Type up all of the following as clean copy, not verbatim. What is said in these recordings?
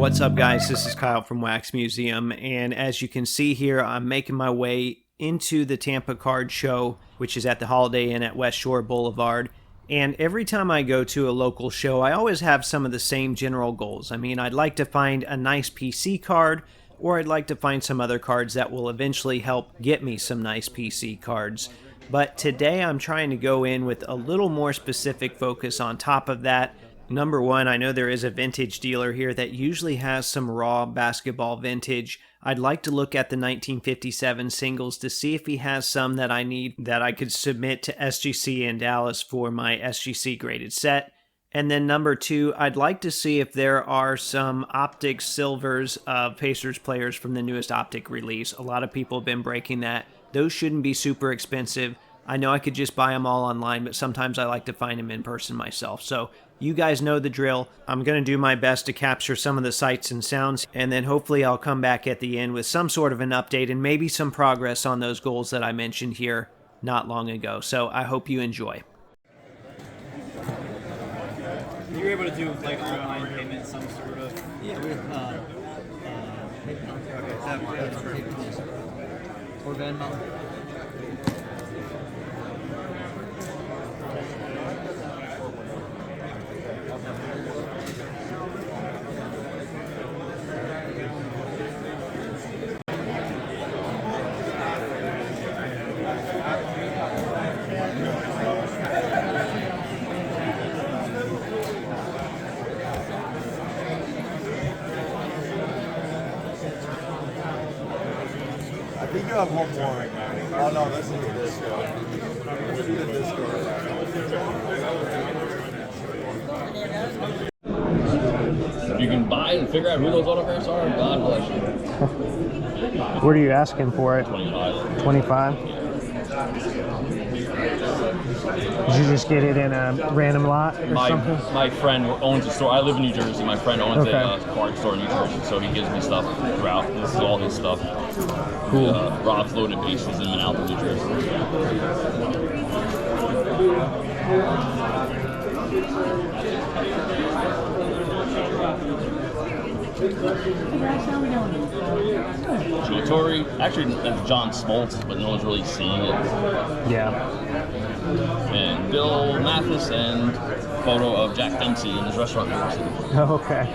What's up, guys? This is Kyle from Wax Museum, and as you can see here, I'm making my way into the Tampa Card Show, which is at the Holiday Inn at West Shore Boulevard. And every time I go to a local show, I always have some of the same general goals. I mean, I'd like to find a nice PC card, or I'd like to find some other cards that will eventually help get me some nice PC cards. But today I'm trying to go in with a little more specific focus on top of that. Number one, I know there is a vintage dealer here that usually has some raw basketball vintage. I'd like to look at the 1957 singles to see if he has some that I need that I could submit to SGC in Dallas for my SGC graded set. And then number two, I'd like to see if there are some Optic silvers of Pacers players from the newest Optic release. A lot of people have been breaking that. Those shouldn't be super expensive. I know I could just buy them all online, but sometimes I like to find them in person myself. So you guys know the drill. I'm going to do my best to capture some of the sights and sounds, and then hopefully I'll come back at the end with some sort of an update and maybe some progress on those goals that I mentioned here not long ago. So I hope you enjoy. You were able to do like online payment, some sort of. Yeah, we have okay, or Venmo. I think you have one more. Oh no, this is the disco. This is the disco. If you can buy and figure out who those autographs are, God bless you. What are you asking for it? 25. 25? Did you just get it in a random lot or something? My friend owns a store. I live in New Jersey. My friend owns a card store in New Jersey, so he gives me stuff throughout. This is all his stuff. Cool. Rob's Loaded Bases in Manhattan, New Jersey. Tori, actually that's John Smoltz, but no one's really seeing it. Yeah. And Bill Mathis and photo of Jack Dempsey in his restaurant. Oh, okay.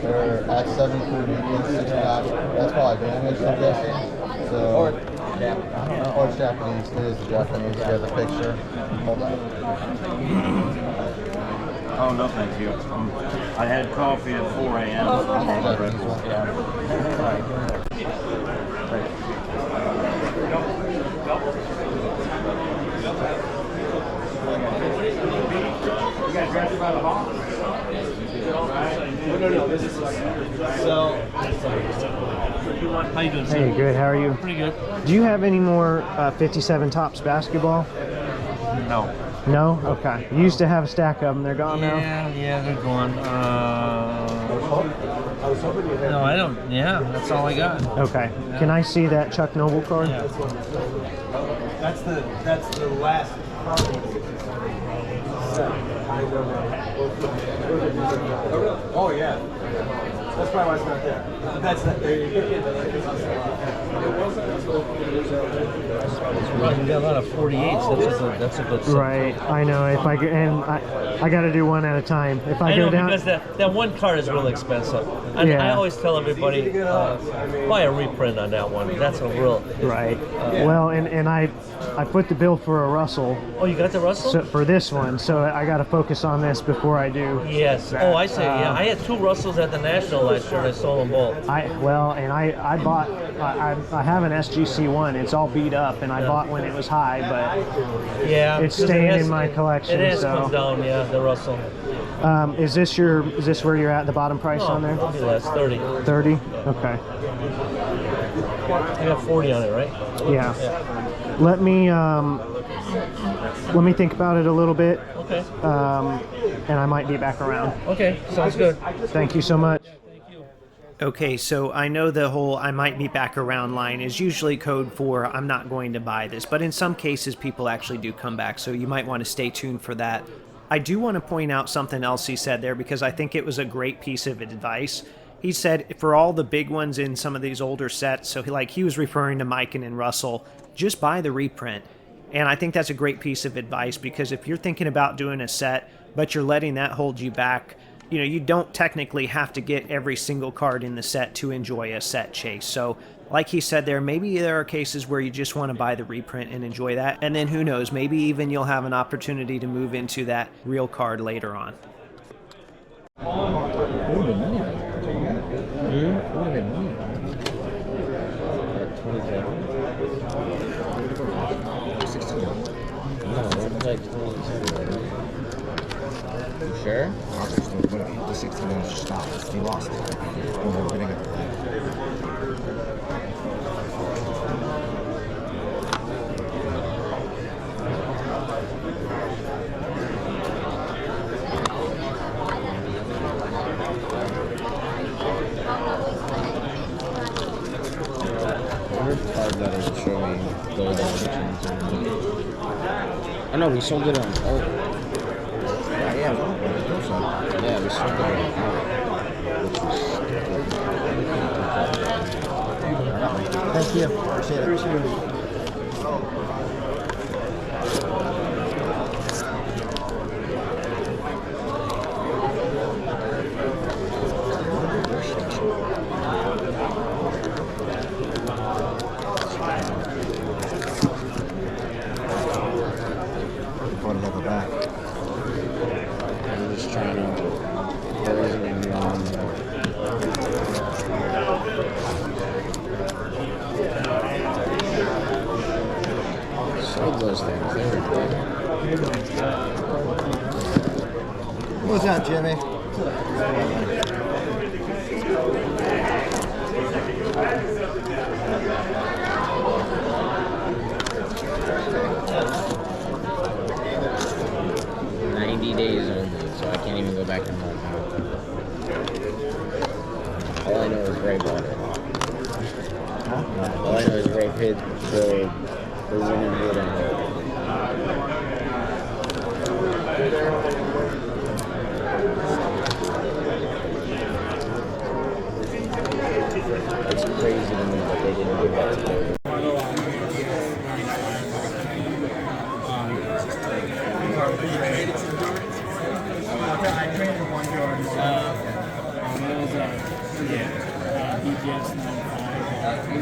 They're at 7 for medium, 69. That's probably damaged, I'm guessing. So, or Japanese. It is Japanese. You have the picture. Hold on. Oh, no, thank you. I had coffee at 4 a.m. You guys drafted by the ball? No, this is so. How you doing, sir? Hey, good. How are you? Pretty good. Do you have any more 57 Topps basketball? No. No? Okay. You used to have a stack of them. They're gone now? Yeah, they're gone. No, I don't. Yeah, that's all I got. Okay. Yeah. Can I see that Chuck Noble card? Yeah. That's the last card. Oh yeah. That's probably why it's not there. That's not there. You got a lot of 48s. That's a good set. Right, I know. If I got to do one at a time. If I know, go down, because that one card is really expensive. Yeah. I always tell everybody, buy a reprint on that one. That's a real... right. Well, and I put the bill for a Russell. Oh, you got the Russell? So, for this one, so I got to focus on this before I do. Yes. Oh, I see. Yeah, I had 2 Russells at the National last year. And I sold them both. I bought. I have an SGC one. It's all beat up, and I bought when it was high, but Yeah, it's because staying in my collection. It has so. come down. Yeah, the Russell. Is this where you're at? The bottom price on there? It'll be less, 30. 30. Okay. I got 40 on it, right? Yeah. Let me think about it a little bit. Okay. And I might be back around. Okay, sounds good. Thank you so much. Okay, so I know the whole "I might be back around" line is usually code for "I'm not going to buy this," but in some cases people actually do come back, so you might want to stay tuned for that. I do want to point out something else he said there because I think it was a great piece of advice. He said for all the big ones in some of these older sets, so he was referring to Mikan and Russell, just buy the reprint. And I think that's a great piece of advice because if you're thinking about doing a set, but you're letting that hold you back, you don't technically have to get every single card in the set to enjoy a set chase. So like he said there, maybe there are cases where you just want to buy the reprint and enjoy that. And then who knows, maybe even you'll have an opportunity to move into that real card later on. Sure? The 16 minutes just stopped. He lost it. We're getting it. Card letters showing gold options. I know we sold it on. Oh. Yeah, we sold it on. Thank you. Appreciate it. Back. I'm just trying to sold those things. What's that, Jimmy? 90 days only, so I can't even go back and mark out. All I know is Ray bought it. All I know is Ray paid the winning bid on it. It's crazy to me that they didn't give that to me. I traded one Jordan. It was BGS 95.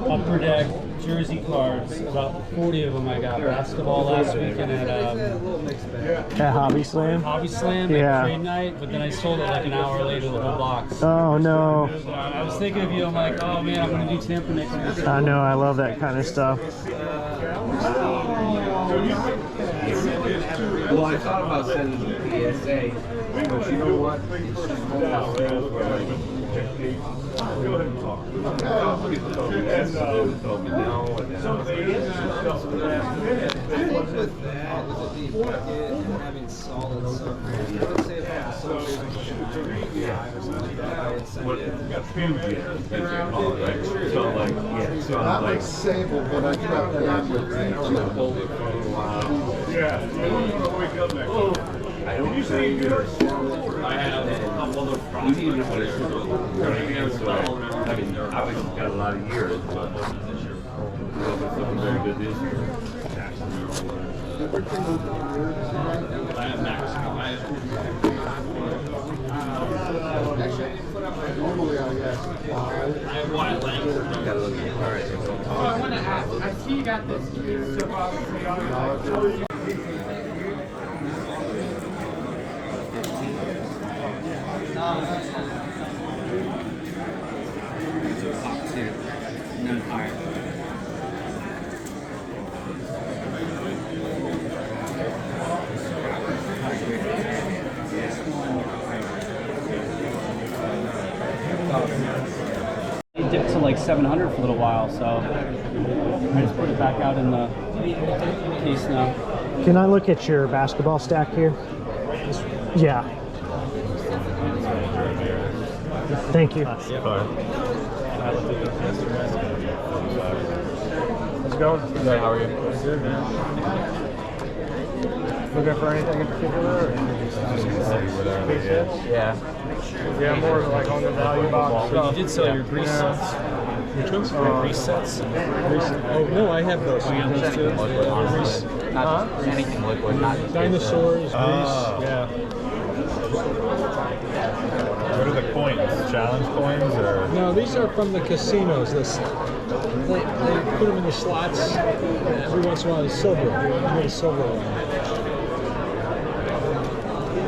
Upper Deck jersey cards, about 40 of them I got. Basketball last weekend at Hobby Slam? Hobby Slam at trade night, but then I sold it like an hour later, the whole box. Oh no. I was thinking of you, I'm like, oh man, I'm going to do Tampa next week. I know, I love that kind of stuff. Well, I thought about sending the PSA, but you know what? It's just one of those things where like, go ahead and talk. Having solid surface. I would say about the surface Not like Sable, but I kept that with me. I don't say you're I have a couple of problems. I mean, I've got a lot of years, but something very good this year. I have Max. Normally I guess. I have wide length. Got to look at it. All right. Oh, I want to ask. I see you got this. None higher. It dipped to like 700 for a little while, so I just put it back out in the case now. Can I look at your basketball stack here? Yeah. Thank you. How's it going? Good, how are you? Good, man. Looking for anything in particular? Or yeah. Yeah, more like on the value box stuff. You did sell your grease sets. Which ones? Grease sets. Oh, no, I have those. Those too. Grease. Not anything liquid, not Dinosaurs, grease. Yeah. What are the coins? Challenge coins or? No, these are from the casinos. They put them in the slots. Every once in a while, it's silver. You get a silver one.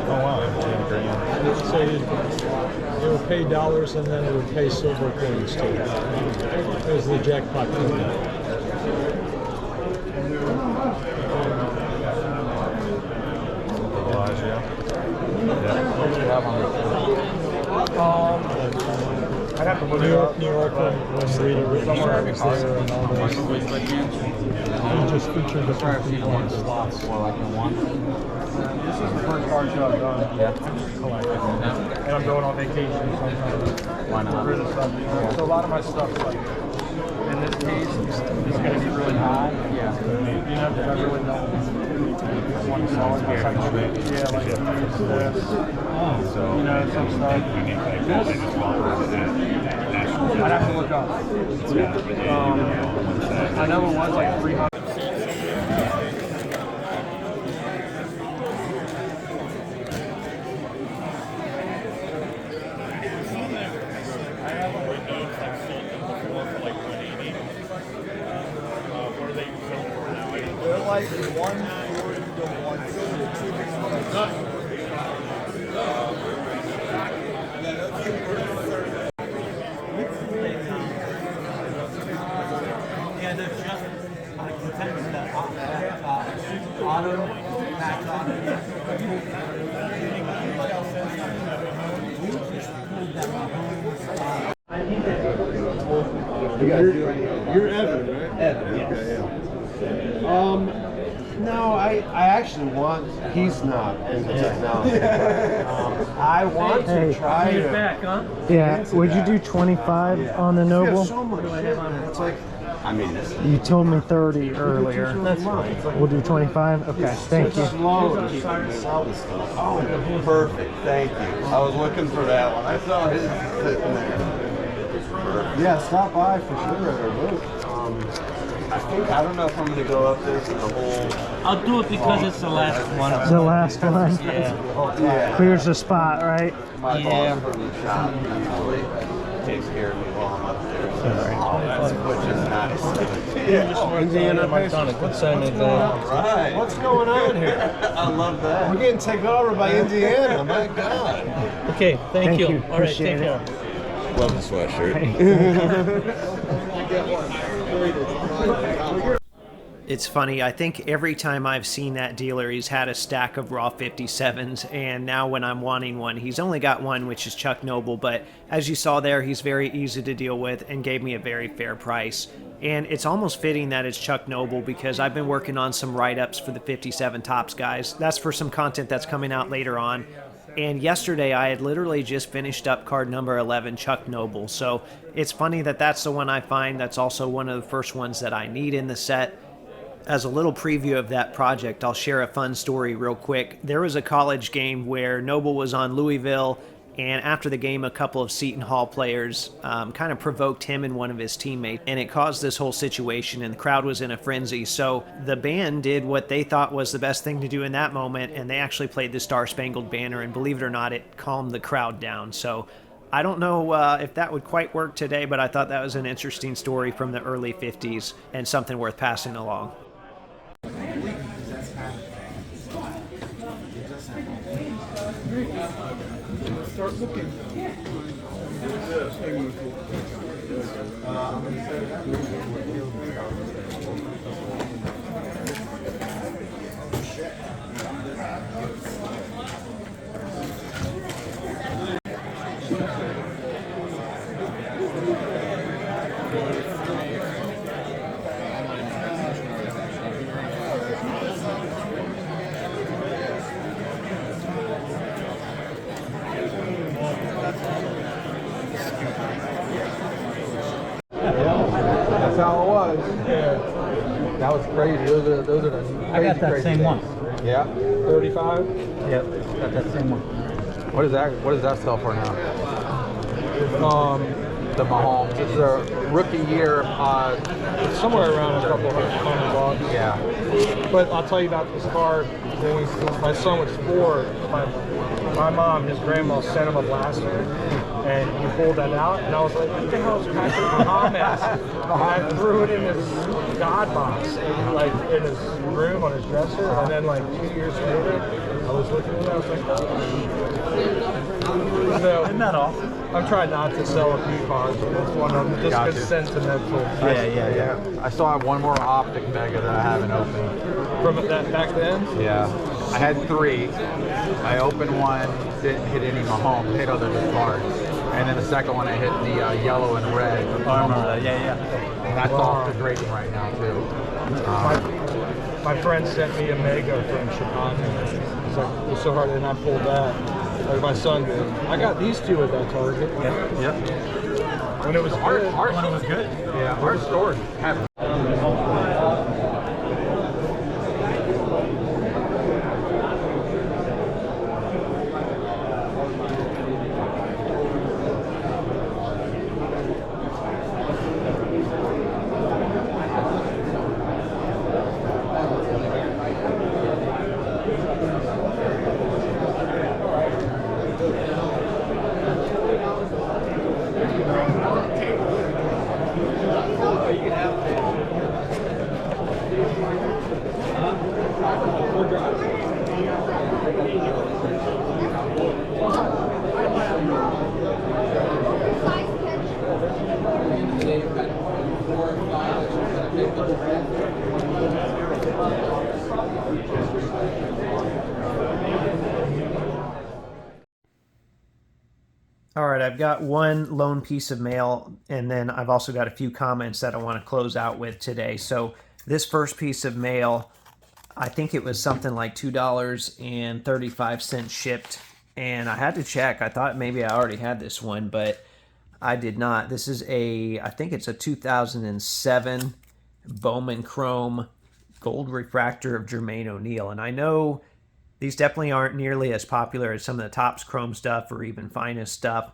Oh wow, 10 grand. So it would pay dollars and then it would pay silver coins too. It was the jackpot coin. I'd have to look it up. New York, when Rita Richardson was there and all those. We just featured the first people on slots. More like in one. This is the first card show I've done. Yeah. And I'm going on vacation, so I'm trying to Why not? get rid of stuff. So a lot of my stuff, like, in this case, is going to be really high. Yeah. You know, because I really don't want to sell it. Yeah, like this. So, You know, some stuff. I'd have to look up. I know it was like 300. They're like 140 to 160. Yeah, they're just contenders that auto, max auto. You're Evan, right? Evan, yes. Okay, yeah. No, I actually want, he's not in the technology. I want to try You're to. back, huh? Yeah. Would you do 25 on the Noble? Yeah, so much shit, man. It's like, I mean, it's You told me 30 earlier. We'll do 25? Okay, thank you. slow to keep me sell the stuff. Oh, perfect. Thank you. I was looking for that one. I saw his sitting there. Yeah, stop by for sure at our booth. I don't know if I'm gonna go up there for the whole. I'll do it because it's the last one. The last one. Yeah. Clears the spot, right? My Yeah. boss from the shop usually takes care of me while I'm up there, which is nice. Indiana McDonald, good signing there. Right. What's going on here? I love that. We're getting taken over by Indiana. My God. Okay, thank you. All right, Appreciate take it. care. Love the sweatshirt. It's funny, I think every time I've seen that dealer, he's had a stack of raw 57s, and now when I'm wanting one, he's only got one, which is Chuck Noble, but as you saw there, he's very easy to deal with and gave me a very fair price. And it's almost fitting that it's Chuck Noble because I've been working on some write-ups for the 57 Tops guys. That's for some content that's coming out later on. And yesterday I had literally just finished up card number 11, Chuck Noble. So it's funny that that's the one I find. That's also one of the first ones that I need in the set. As a little preview of that project, I'll share a fun story real quick. There was a college game where Noble was on Louisville, and after the game, a couple of Seton Hall players kind of provoked him and one of his teammates, and it caused this whole situation, and the crowd was in a frenzy. So the band did what they thought was the best thing to do in that moment, and they actually played the Star Spangled Banner, and believe it or not, it calmed the crowd down. So I don't know if that would quite work today, but I thought that was an interesting story from the early 50s and something worth passing along. Start looking. That's how it was. Yeah. That was crazy. Those are the crazy, I got that crazy same days. one. Yeah. 35. Yep, got that same one. What is that? What does that sell for now? The Mahomes. It's a rookie year. It's somewhere around a couple $100. Yeah. But I'll tell you about this card. When my son was 4, my mom, his grandma, sent him a blaster, and he pulled that out, and I was like, what the hell is Patrick Mahomes? And I threw it in his God box, like in his room on his dresser, and then like 2 years later, I was looking at it, I was like, oh. So, Isn't that awesome? I'm trying not to sell a few cards, but it's one of them, just Gotcha. because sentimental. Yeah. I still have one more Optic Mega that I haven't opened. From that back then? Yeah. I had 3. I opened one, didn't hit any Mahomes, hit other cards. And then the second one, I hit the yellow and red. Oh, I remember that. Yeah. And that's off the grading right now, too. My friend sent me a Mega from Chicago. It's like, it was so hard, and I pulled that. Like my son did. I got these 2 at that Target. Yep. When it was good. When it was good. Yeah, our stores have. All right, I've got one lone piece of mail, and then I've also got a few comments that I want to close out with today. So this first piece of mail, I think it was something like $2.35 shipped, and I had to check. I thought maybe I already had this one, but I did not. This is I think it's a 2007 Bowman Chrome Gold Refractor of Jermaine O'Neal, and I know these definitely aren't nearly as popular as some of the Topps Chrome stuff or even Finest stuff,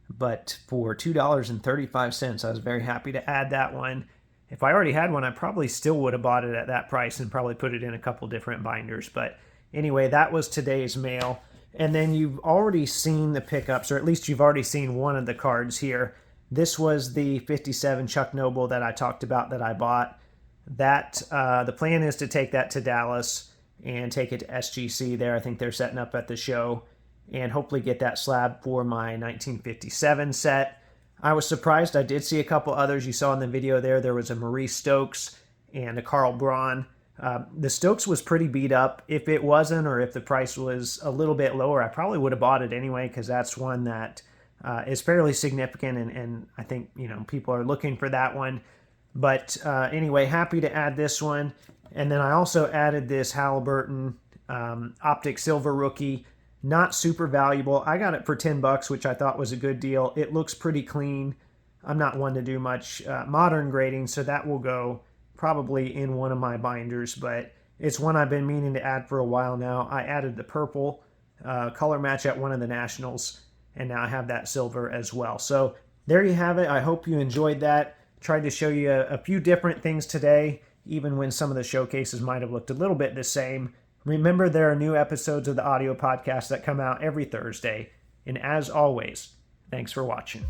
but for $2.35, I was very happy to add that one. If I already had one, I probably still would have bought it at that price and probably put it in a couple different binders. But anyway, that was today's mail. And then you've already seen the pickups, or at least you've already seen one of the cards here. This was the 57 Chuck Noble that I talked about that I bought. That the plan is to take that to Dallas and take it to SGC there. I think they're setting up at the show, and hopefully get that slab for my 1957 set. I was surprised. I did see a couple others. You saw in the video there was a Maurice Stokes and a Carl Braun. The Stokes was pretty beat up. If it wasn't, or if the price was a little bit lower, I probably would have bought it anyway, because that's one that is fairly significant, and I think people are looking for that one. But anyway, happy to add this one. And then I also added this Halliburton Optic Silver Rookie. Not super valuable. I got it for $10, which I thought was a good deal. It looks pretty clean. I'm not one to do much modern grading, so that will go probably in one of my binders, but it's one I've been meaning to add for a while now. I added the purple color match at one of the Nationals, and now I have that silver as well. So there you have it. I hope you enjoyed that. Tried to show you a few different things today, even when some of the showcases might have looked a little bit the same. Remember, there are new episodes of the audio podcast that come out every Thursday. And as always, thanks for watching.